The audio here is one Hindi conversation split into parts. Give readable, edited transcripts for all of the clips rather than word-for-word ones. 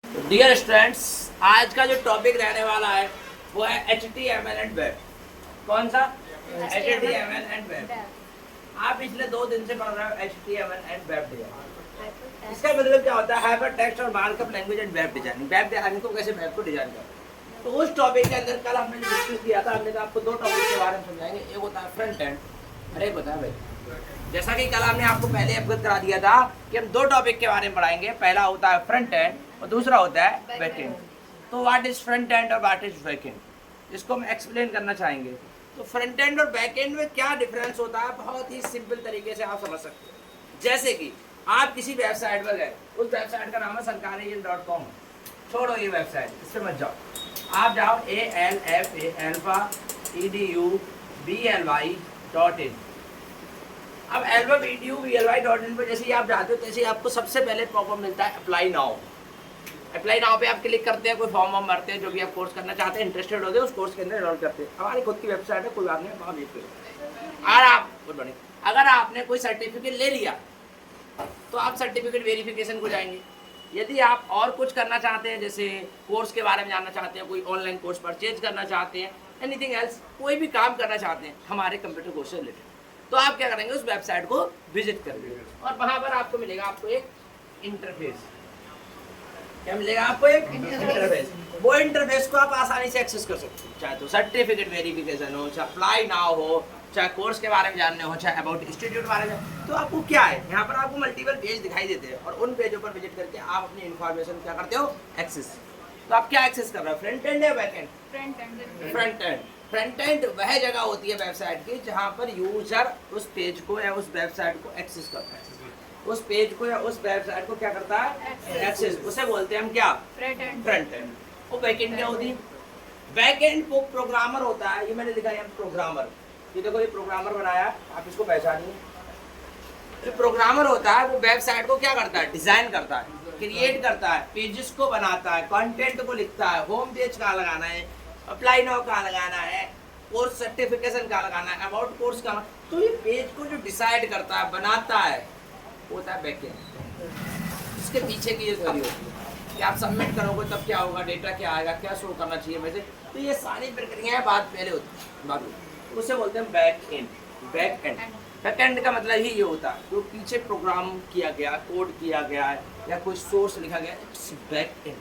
डियर स्टूडेंट्स, आज का जो टॉपिक रहने वाला है वो है HTML एंड वेब। कौन सा? HTML and web. आप पिछले 2 दिन से पढ़ रहे हो HTML एंड वेब डिजाइन। इसका मतलब क्या होता है? हाइपर टेक्स्ट और markup language and web designing. Web designing को कैसे वेब को डिजाइन करते। तो उस टॉपिक के अंदर कल हमने डिस्कस किया था, हमने कहा आपको 2 टॉपिक के बारे में समझाएंगे। एक होता है फ्रंट एंड और एक होता है वेब। जैसा कि कल हमने आपको पहले अवगत करा दिया था कि हम 2 टॉपिक के बारे में पढ़ाएंगे। पहला होता है फ्रंट एंड और दूसरा होता है बैक एंड। तो व्हाट इज फ्रंट एंड और व्हाट इज बैक एंड, इसको हम एक्सप्लेन करना चाहेंगे। तो फ्रंट एंड और बैक एंड में क्या डिफरेंस होता है, बहुत ही सिंपल तरीके से आप समझ सकते हो। जैसे कि आप किसी वेबसाइट पर गए, उस वेबसाइट का नाम है sarkari.com। छोड़ो ये वेबसाइट, इससे मत जाओ। आप जाओ alpha.edu.bly.in। अब alpha.edu.bly.in पर जैसे ही आप जाते हो तैसे ही आपको सबसे पहले पॉपअप मिलता है अप्लाई नाउ। अप्लाई नाउ पे आप क्लिक करते हैं, कोई फॉर्म वॉर्म भरते हैं, जो भी आप कोर्स करना चाहते हैं, इंटरेस्टेड होते हैं उस कोर्स के अंदर एनरोल करते हैं। हमारी खुद की वेबसाइट है, कोई बात नहीं, वहाँ भेज दो। अगर आपने कोई सर्टिफिकेट ले लिया तो आप सर्टिफिकेट वेरिफिकेशन को जाएंगे। यदि आप और कुछ करना चाहते हैं, जैसे कोर्स के बारे में जानना चाहते हैं, कोई ऑनलाइन कोर्स परचेज करना चाहते हैं, एनीथिंग एल्स, कोई भी काम करना चाहते हैं हमारे कंप्यूटर कोर्स से रिलेटेड, तो आप क्या करेंगे, उस वेबसाइट को विजिट करेंगे और वहाँ पर आपको मिलेगा एक इंटरफेस। क्या मिलेगा आपको? एक इंटरफेस। वो इंटरफेस को आप आसानी से एक्सेस कर सकते हो, चाहे तो सर्टिफिकेट वेरिफिकेशन हो, चाहे अप्लाई नाउ हो, चाहे कोर्स के बारे में जानने हो, चाहे अबाउट इंस्टीट्यूट के बारे में। तो आपको क्या है, यहाँ पर आपको मल्टीपल पेज दिखाई देते हैं और उन पेजों पर विजिट करके आप अपनी इन्फॉर्मेशन क्या करते हो, एक्सेस। तो आप क्या एक्सेस कर रहे हो, फ्रंट एंड या back and? Front end. Front end वह जगह होती है वेबसाइट की जहाँ पर यूजर उस पेज को या उस वेबसाइट को एक्सेस करता है। उस पेज को या उस वेबसाइट को क्या करता है, एक्सेस। उसे बोलते हैं हम क्या, फ्रंट एंड। वो बैक एंड क्या होती है? बैक एंड वो प्रोग्रामर होता है। ये मैंने लिखा है प्रोग्रामर। ये देखो, ये प्रोग्रामर बनाया, आप इसको पहचानिए। जो प्रोग्रामर होता है वो वेबसाइट को क्या करता है, डिजाइन करता है, क्रिएट करता है, पेजेस को बनाता है, कंटेंट को लिखता है, होम पेज कहाँ लगाना है, अप्लाई नाउ कहाँ लगाना है, कोर्स सर्टिफिकेशन कहाँ लगाना है, अबाउट कोर्स कहाँ। तो ये पेज को जो डिसाइड करता है, बनाता है, वो होता है बैकएंड। इसके पीछे की ये थ्योरी होती है कि आप सबमिट करोगे तब क्या होगा, डेटा क्या आएगा, क्या शो करना चाहिए वैसे। तो ये सारी प्रक्रियाएं बात पहले होती है, उसे बोलते हैं back and. Back and, back and का मतलब ही ये होता है जो पीछे प्रोग्राम किया गया, कोड किया गया है या कोई सोर्स लिखा गया, इट्स बैक एंड।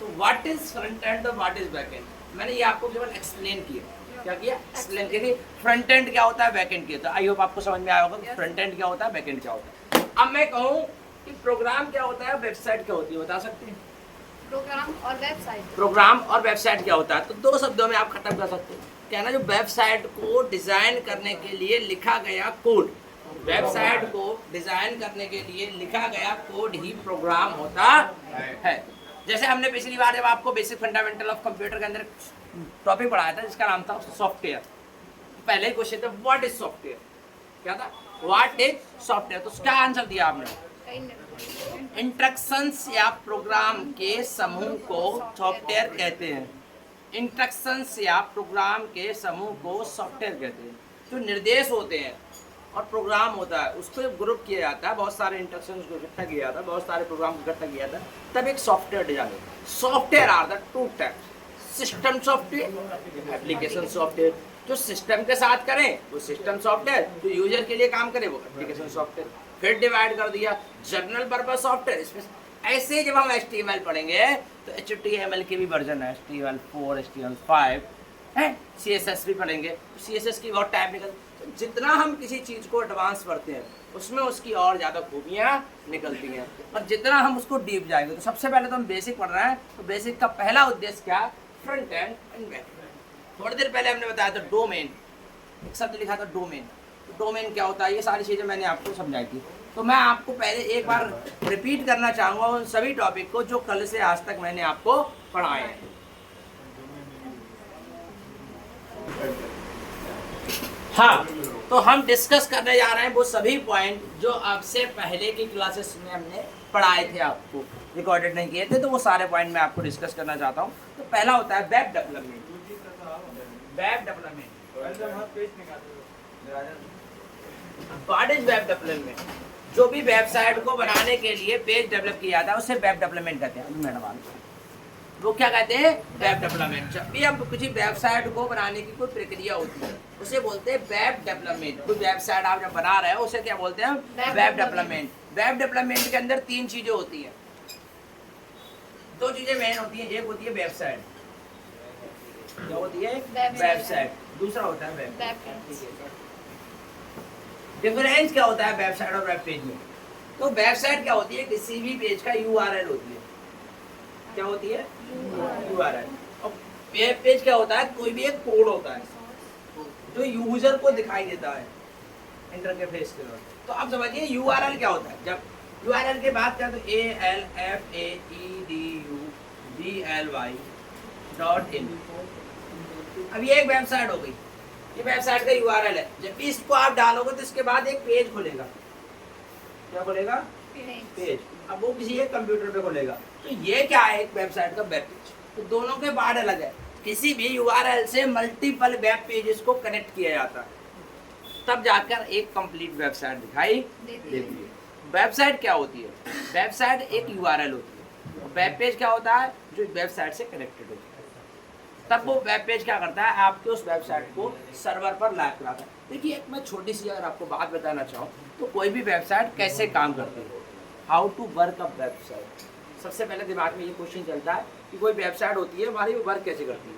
तो व्हाट इज फ्रंट एंड और व्हाट इज बैक एंड, मैंने ये आपको केवल एक्सप्लेन किया। क्या किया? एक्सप्लेन किया कि फ्रंट एंड क्या होता है, बैक एंड क्या होता है। आई होप आपको समझ में आया होगा कि फ्रंट एंड क्या होता है, बैक एंड क्या होता है। अब मैं कहूँ कि प्रोग्राम क्या होता है, वेबसाइट क्या होती है, बता सकते हैं? प्रोग्राम और वेबसाइट। प्रोग्राम और वेबसाइट क्या होता है, तो 2 शब्दों में आप खत्म कर सकते हो। कहना, जो वेबसाइट को डिजाइन करने के लिए लिखा गया कोड, वेबसाइट को डिजाइन करने के लिए लिखा गया कोड ही प्रोग्राम होता है। जैसे हमने पिछली बार जब आपको बेसिक फंडामेंटल ऑफ कंप्यूटर के अंदर टॉपिक पढ़ाया था जिसका नाम था सॉफ्टवेयर, पहले ही क्वेश्चन था व्हाट इज सॉफ्टवेयर। क्या था? What is software. तो उसका आंसर दिया आपने, इंस्ट्रक्शंस या प्रोग्राम के समूह को सॉफ्टवेयर कहते हैं। इंस्ट्रक्शंस या प्रोग्राम के समूह को सॉफ्टवेयर कहते हैं। जो निर्देश होते हैं और प्रोग्राम होता है उसको ग्रुप किया जाता है, बहुत सारे इंस्ट्रक्शंस को इकट्ठा किया जाता है, बहुत सारे प्रोग्राम को इकट्ठा किया जाता है, तब एक सॉफ्टवेयर डिजाइन होता है। Software are the 2 types, system software, application software. जो सिस्टम के साथ करें वो सिस्टम सॉफ्टवेयर, जो यूजर के लिए काम करे वो एप्लीकेशन सॉफ्टवेयर। फिर डिवाइड कर दिया जनरल पर्पस सॉफ्टवेयर, इसमें ऐसे जब हम HTML पढ़ेंगे तो HTML के भी वर्जन है, HTML4, HTML5 है, CSS भी पढ़ेंगे, CSS की बहुत टाइप निकल। तो जितना हम किसी चीज़ को एडवांस पढ़ते हैं उसमें उसकी और ज़्यादा खूबियाँ निकलती हैं, और जितना हम उसको डीप जाएंगे। तो सबसे पहले तो हम बेसिक पढ़ रहे हैं, तो बेसिक का पहला उद्देश्य क्या, front end and back and. थोड़ी देर पहले हमने बताया था डोमेन, एक शब्द लिखा था डोमेन। तो डोमेन क्या होता है, ये सारी चीज़ें मैंने आपको समझाई थी। तो मैं आपको पहले एक बार रिपीट करना चाहूँगा उन सभी टॉपिक को जो कल से आज तक मैंने आपको पढ़ाए हैं। हाँ, तो हम डिस्कस करने जा रहे हैं वो सभी पॉइंट जो आपसे पहले की क्लासेस में हमने पढ़ाए थे, आपको रिकॉर्डेड नहीं किए थे, तो वो सारे पॉइंट मैं आपको डिस्कस करना चाहता हूँ। तो पहला होता है web development. Web development, what is web development? जो भी वेबसाइट को बनाने के लिए पेज डेवलप किया जाता है उसे वेब डेवलपमेंट कहते हैं। मैडम वो क्या कहते हैं? Web development. जब भी हम किसी वेबसाइट को बनाने की कोई प्रक्रिया होती है उसे बोलते हैं वेब डेवलपमेंट। कोई वेबसाइट आप जब बना रहे हैं उसे क्या बोलते हैं? Web development. वेब डेवलपमेंट के अंदर 3 चीजें होती हैं, 2 चीजें मेन होती हैं। एक होती है वेबसाइट, क्या होती है? वेबसाइट। दूसरा होता है वेब पेज। डिफरेंस क्या होता है वेबसाइट और वेब पेज में? तो वेबसाइट क्या होती है? किसी भी पेज का URL होती है। क्या होती है? URL। और वेब पेज क्या होता है? कोई भी एक कोड होता है जो यूजर को दिखाई देता है इंटरफेस के द्वारा। तो अब समझिए URL क्या होता है। जब URL के बाद क्या, तो ALFAEDUBLY.in। अब ये एक वेबसाइट हो गई, ये वेबसाइट का URL है। जब भी इसको आप डालोगे तो इसके बाद एक पेज खुलेगा। क्या खुलेगा? पेज। अब वो किसी एक कंप्यूटर पे खुलेगा। तो ये क्या है? एक वेबसाइट का वेब पेज। तो दोनों के पार्ट अलग है। किसी भी URL से मल्टीपल वेब पेजेस को कनेक्ट किया जाता है, तब जाकर एक कंप्लीट वेबसाइट दिखाई देती है। वेबसाइट क्या होती है? वेबसाइट एक URL होती है। वेब पेज क्या होता है? जो वेबसाइट से कनेक्टेड होता है। तब वो वेब पेज क्या करता है? आपके उस वेबसाइट को सर्वर पर लाइव कराता है। देखिए एक मैं छोटी सी अगर आपको बात बताना चाहूँ तो कोई भी वेबसाइट कैसे काम करती है, how to work a website. सबसे पहले दिमाग में ये क्वेश्चन चलता है कि कोई वेबसाइट होती है हमारी, वो वर्क कैसे करती है?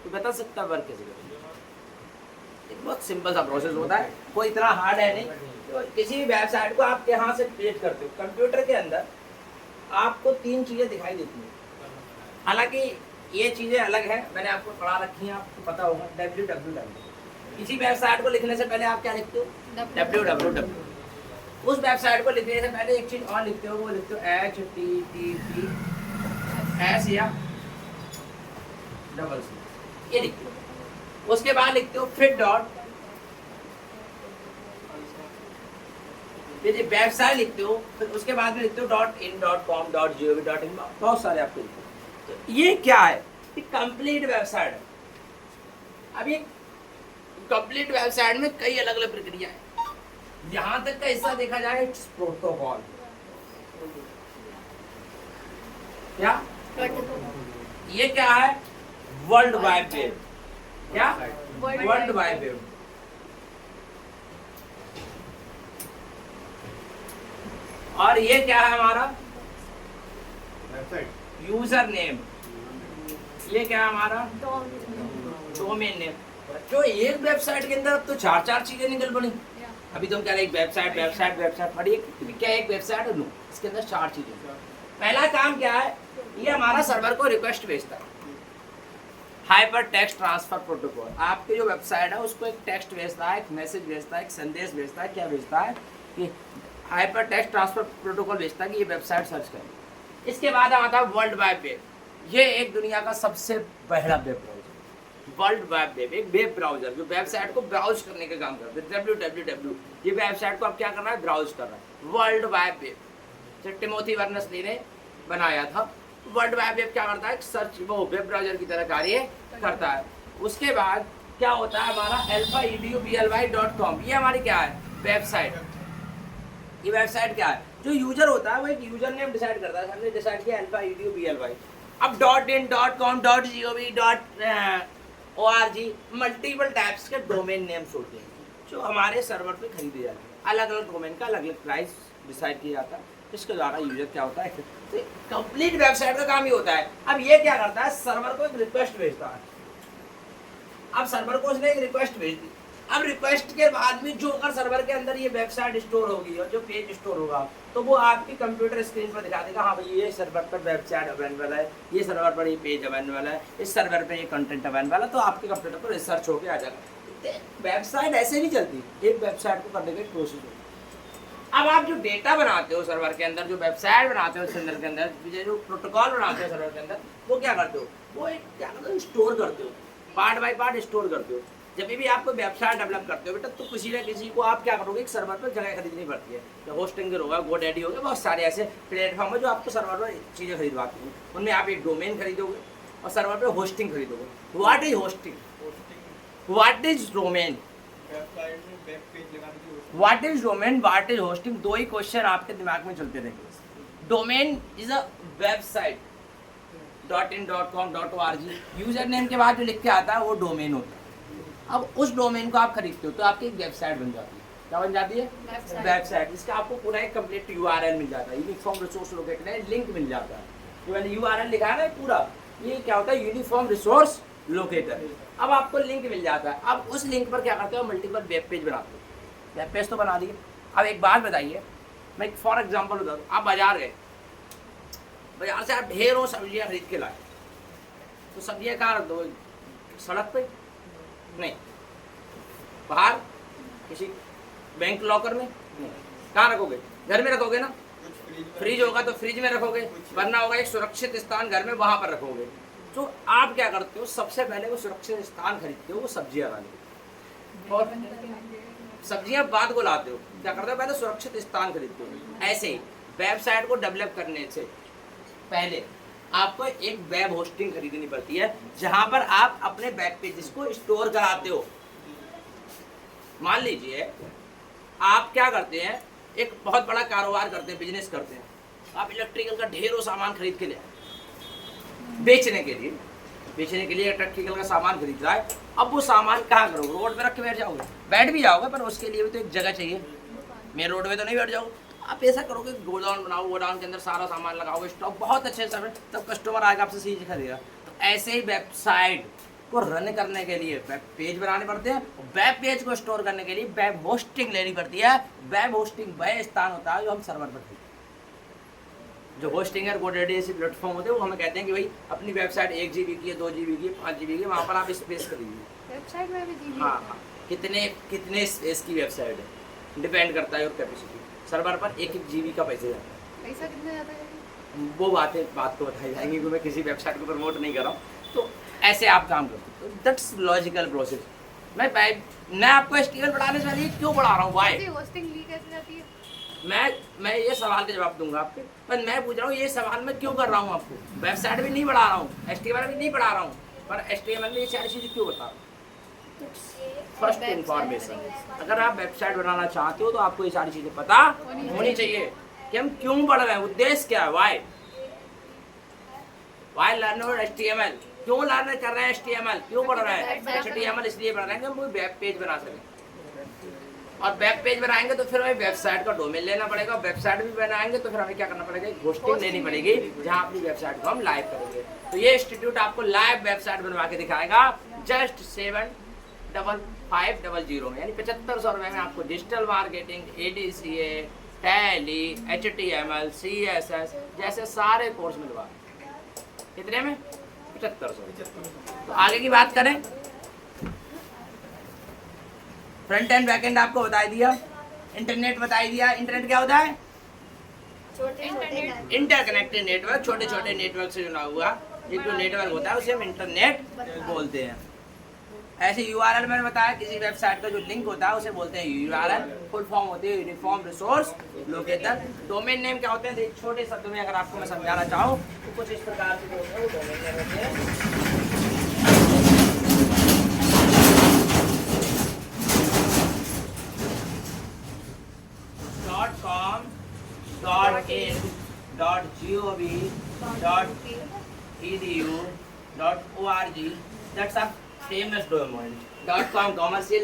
तो बता सकता है वर्क कैसे करती है? एक बहुत सिंपल सा प्रोसेस होता है, कोई इतना हार्ड है नहीं। तो किसी भी वेबसाइट को आप यहाँ से क्रिएट करते हो, कंप्यूटर के अंदर आपको 3 चीज़ें दिखाई देती हैं। हालांकि ये चीज़ें अलग है, मैंने आपको पढ़ा रखी हैं, आपको पता होगा। www। किसी वेबसाइट को लिखने से पहले आप क्या लिखते हो? www। उस वेबसाइट को लिखने से पहले एक चीज़ और लिखते हो, वो लिखते हो HTTPS या डबल सी, ये लिखते हो। उसके बाद लिखते हो फिर डॉट, फिर वेबसाइट लिखते हो, फिर उसके बाद में लिखते हो .in.com .gov.in, बहुत सारे आपको लिखते हो। तो ये क्या है? ये कंप्लीट वेबसाइट है। अब ये कंप्लीट वेबसाइट में कई अलग अलग प्रक्रिया है। यहाँ तक का हिस्सा देखा जाए प्रोटोकॉल, क्या ये क्या है? World wide web. क्या? World wide web. और ये क्या है हमारा? User name. ये क्या है हमारा? Domain name. जो एक वेबसाइट के अंदर अब तो 4 चीजें निकल पड़ी। अभी तुम कह रहे एक वेबसाइट पढ़िए, क्या एक वेबसाइट है? नो, इसके अंदर 4 चीजें। पहला काम क्या है? ये हमारा सर्वर को रिक्वेस्ट भेजता है, हाइपर टेक्स्ट ट्रांसफर प्रोटोकॉल। आपके जो वेबसाइट है उसको एक टेक्स्ट भेजता है, एक मैसेज भेजता है, एक संदेश भेजता है। क्या भेजता है? कि हाइपर टेक्स्ट ट्रांसफर प्रोटोकॉल भेजता है कि ये वेबसाइट सर्च करें। इसके बाद आता है वर्ल्ड वाइड वेब। ये एक दुनिया का सबसे पहला web browser. World wide web एक वेब ब्राउजर जो वेबसाइट को ब्राउज करने का काम करता है। www, ये वेबसाइट को अब क्या करना है? ब्राउज कर रहा है। वर्ल्ड वाइड वेब जो टिमोथी बर्नर्स-ली ने बनाया था। वर्ल्ड वाइड वेब क्या करता है? सर्च, वो वेब ब्राउजर की तरह कार्य करता है। उसके बाद क्या होता है हमारा? alphaedubly.com। ये हमारी क्या है? वेबसाइट। ये वेबसाइट क्या है? जो यूजर होता है वो एक यूजर नेम डिसाइड करता है। हमने डिसाइड किया alphaedubly। अब .in .com .gov.org multiple types के डोमेन नेम्स होते हैं जो हमारे सर्वर पे खरीदे जाते हैं। अलग अलग डोमेन का अलग अलग प्राइस डिसाइड किया जाता है, इसके द्वारा यूजर क्या होता है? तो कंप्लीट वेबसाइट का काम ही होता है। अब ये क्या करता है? सर्वर को एक रिक्वेस्ट भेजता है। अब सर्वर को उसने एक रिक्वेस्ट भेज दी। अब रिक्वेस्ट के बाद में जो अगर सर्वर के अंदर ये वेबसाइट स्टोर होगी और जो पेज स्टोर होगा तो वो आपकी कंप्यूटर स्क्रीन पर दिखा देगा, हाँ भाई ये सर्वर पर वेबसाइट अवेलेबल है, ये सर्वर पर ये पेज अवेलेबल है, इस सर्वर पर ये कंटेंट अवेलेबल है। तो आपके कंप्यूटर पर रिसर्च होकर आ जाएगा। वेबसाइट ऐसे नहीं चलती, एक वेबसाइट को करने का एक प्रोसेस होती है। अब आप जो डेटा बनाते हो सर्वर के अंदर, जो वेबसाइट बनाते हो सर्वर के अंदर, जो प्रोटोकॉल बनाते हो सर्वर के अंदर, वो क्या करते हो? वो एक क्या करते हो? स्टोर करते हो, पार्ट बाय पार्ट स्टोर करते हो। जब भी आप कोई वेबसाइट डेवलप करते हो बेटा, तो किसी न किसी को आप क्या करोगे? एक सर्वर पर जगह खरीदनी पड़ती है। तो होस्टिंग होगा, गोडैडी होगा, बहुत सारे ऐसे प्लेटफॉर्म है जो आपको सर्वर पर चीज़ें खरीदवाती हैं। उनमें आप एक डोमेन खरीदोगे और सर्वर पर होस्टिंग खरीदोगे। What is hosting? What is domain? Website में वेब पेज लगाने की होती है। What is domain, what is hosting, दो ही क्वेश्चन आपके दिमाग में चलते रहेंगे। Domain is a website, .in.com .org, user name के बाद जो लिख के आता है वो डोमेन होता है। अब उस डोमेन को आप खरीदते हो तो आपकी एक वेबसाइट बन जाती है। क्या बन जाती है? Website. वेबसाइट। इसका आपको पूरा एक कंप्लीट URL मिल जाता है, यूनिफॉर्म रिसोर्स लोकेटर है, लिंक मिल जाता है। तो मैंने URL लिखा है ना पूरा, ये क्या होता है? Uniform resource locator. अब आपको लिंक मिल जाता है। अब उस लिंक पर क्या करते हो? मल्टीपल वेब पेज बनाते हो। वेब पेज तो बना दिए। अब एक बात बताइए, मैं फॉर एग्जाम्पल बता दूँ, आप बाजार गए, बाजार से आप ढेरों सब्जियां खरीद के लाए, तो सब्जियां कहाँ रख दो? सड़क पे नहीं, बाहर किसी बैंक लॉकर में नहीं, कहाँ रखोगे? घर में रखोगे ना। फ्रिज होगा तो फ्रिज में रखोगे, वरना होगा एक सुरक्षित स्थान घर में, वहां पर रखोगे। तो आप क्या करते हो? सबसे पहले वो सुरक्षित स्थान खरीदते हो, वो सब्जियां लाने, और सब्जियां बाद को लाते हो। क्या करते हो? पहले सुरक्षित स्थान खरीदते हो। ऐसे ही वेबसाइट को डेवलप करने से पहले आपको एक वेब होस्टिंग खरीदनी पड़ती है, जहां पर आप अपने वेब पेजेस को स्टोर कराते हो। मान लीजिए आप क्या करते हैं, एक बहुत बड़ा कारोबार करते हैं, बिजनेस करते हैं, आप इलेक्ट्रिकल का ढेरों सामान खरीद के ले आए बेचने के लिए इलेक्ट्रिकल का सामान खरीद रहा है। अब वो सामान कहाँ करोगे? रोड पे रख के बैठ जाओगे? बैठ भी जाओगे, पर उसके लिए भी तो एक जगह चाहिए। मेन रोड पे तो नहीं बैठ जाओगे। आप ऐसा करोगे, गोडाउन बनाओ, गोडाउन के अंदर सारा सामान लगाओगे, स्टॉक बहुत अच्छे से, तब कस्टमर आएगा आपसे चीज खरीदेगा। तो ऐसे ही वेबसाइट को रन करने के लिए वेब पेज बनाने पड़ते हैं। वेब पेज को स्टोर करने के लिए वेब होस्टिंग लेनी पड़ती है। वेब होस्टिंग वह स्थान होता है जो हम सर्वर पर, जो होस्टिंग है GoDaddy ऐसे प्लेटफॉर्म होते हैं, वो हमें कहते हैं कि भाई अपनी वेबसाइट 1 GB की है, 2 GB की है, 5 GB की है, वहाँ पर आप स्पेस खरीदिए। वेबसाइट में भी जीबी हाँ हाँ, कितने स्पेस की वेबसाइट है, डिपेंड करता है और कैपेसिटी। सर्वर पर 1 GB का पैसे जाता है। पैसा कितना जाता है? वो बात को बताई जाएंगी, क्योंकि मैं किसी वेबसाइट को प्रमोट नहीं कर रहा हूँ। तो ऐसे आप काम करते हो, दैट्स लॉजिकल प्रोसेस। मैं आपको HTML पढ़ाने से पहले क्यों पढ़ा रहा हूँ? वाई? होस्टिंग ली कैसे जाती है? मैं ये सवाल के जवाब दूंगा आपके, पर मैं पूछ रहा हूँ ये सवाल मैं क्यों कर रहा हूँ आपको? वेबसाइट भी नहीं पढ़ा रहा हूँ, HTML भी नहीं पढ़ा रहा हूँ, पर HTML में ये सारी चीज़ें क्यों बता रहा हूँ? फर्स्ट इन्फॉर्मेशन, अगर आप वेबसाइट बनाना चाहते हो तो आपको ये सारी चीज़ें पता होनी चाहिए कि हम क्यों पढ़ रहे हैं, उद्देश्य क्या है। वाई लर्न HTML, क्यों लर्न कर रहे हैं HTML, क्यों पढ़ रहे हैं HTML? इसलिए पढ़ रहे हैं कि हम कोई वेब पेज बना सकें, और वेब पेज बनाएंगे तो फिर हमें वेबसाइट का डोमेन लेना पड़ेगा। वेबसाइट भी बनाएंगे तो फिर हमें क्या करना पड़ेगा? होस्टिंग लेनी पड़ेगी, जहां अपनी वेबसाइट को हम लाइव करेंगे। तो ये इंस्टीट्यूट आपको लाइव वेबसाइट बनवा के दिखाएगा जस्ट 75500 में, यानी 7500 रुपये में आपको digital marketing, ADCA, tally, HTML, CSS जैसे सारे कोर्स मिलवा। कितने में? 7500। तो आगे की बात करें, फ्रंट एंड बैक एंड आपको बता दिया, इंटरनेट बता दिया। इंटरनेट क्या होता है? इंटरकनेक्टेड नेटवर्क, छोटे छोटे नेटवर्क से जुड़ा हुआ एक जो नेटवर्क होता है उसे हम इंटरनेट बोलते हैं। ऐसे URL मैंने बताया, किसी वेबसाइट का जो लिंक होता है उसे बोलते हैं URL। फुल फॉर्म होती है uniform resource locator. Domain name क्या होते हैं? एक छोटे शब्द में अगर आपको मैं समझाना चाहूँ तो कुछ इस प्रकार से जो है वो डोमेन नेम होते हैं। .com, .in, .gov, .edu, .org, that's a famous domain. .com commercial,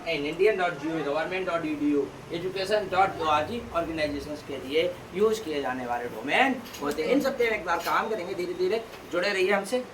.in Indian, .gov government, .edu education, .org organisations के लिए यूज किए जाने वाले डोमेन होते हैं। इन सब पे एक बार काम करेंगे, धीरे धीरे जुड़े रहिए हमसे।